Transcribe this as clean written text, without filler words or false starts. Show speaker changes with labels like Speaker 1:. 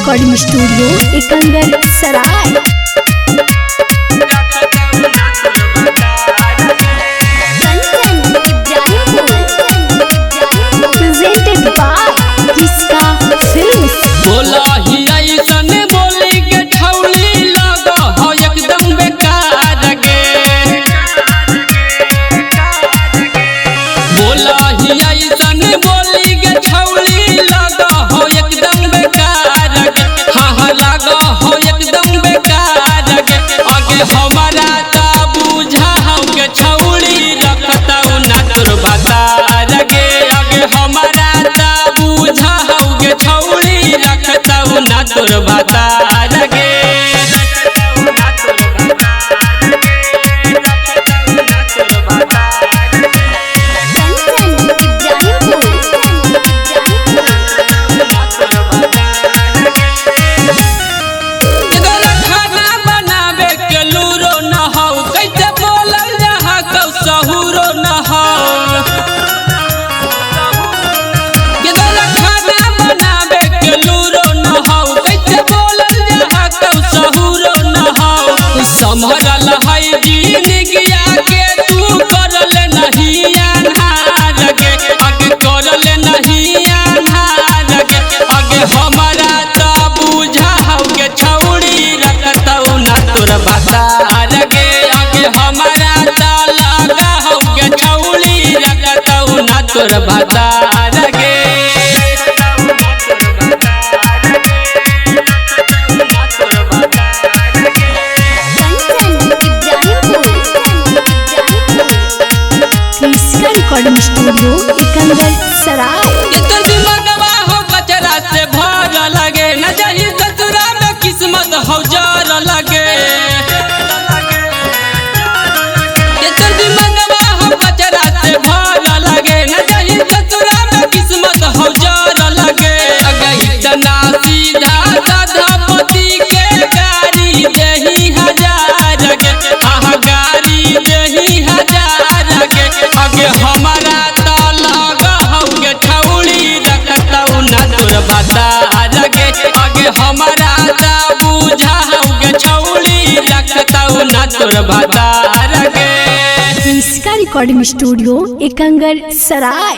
Speaker 1: Recording studio Ekangar सराय। Presented by किसका film.
Speaker 2: बोला ही ऐसन बोली के छौली लगा हो एकदम बेकार गे। बोला ही ऐसन बोली के छौली लगा हो एकदम बेकार गे। हाँ हाँ लगा हो एकदम बेकार गे। आगे हमारा ता बुझा हो के छौली रखता ना तोर बाजार गे। आगे हमारा ता बुझा हो के छौली रखता ना तोर बाजार गे। खाना बनावे के लूरो न हो कैसे बोलल जहाँ कौ सहूरो न हो। खाना बनावे के लूरो न हो कैसे बोलल जहाँ कौ सहूरो न हो। संभरल है जिंदगिया के तू करल नहीं अन्हार गे। आगे करल नहीं अन्हार गे। आगे हमारा तो बुझा हो के छौड़ी रखतौ ना तोर बाजार गे। आगे हमारा तो लगा हो के छौड़ी रखतौ ना तोर बाजार गे।
Speaker 1: किसका रिकॉर्डिंग स्टूडियो एकंगर सराय।
Speaker 2: इतर दिमागवा हो कचरा से भर लगे न जाही ससुरा में किस्मत हो जार लगे। इतर दिमागवा हो कचरा से भर लगे न जाही ससुरा में किस्मत हो जार लगे। अगर इतना सीधा साधा पति के गाड़ी देही हजार गे। हाँ गाड़ी देही हजार गे। आगे हमारा तो लगा हो के छौड़ी रखतौ ना तोर बाजार गे। आगे हमारा तो बुझा हो के छौड़ी रखतौ ना तोर बाजार गे।
Speaker 1: किसका रिकॉर्डिंग स्टूडियो एकंगर सराय।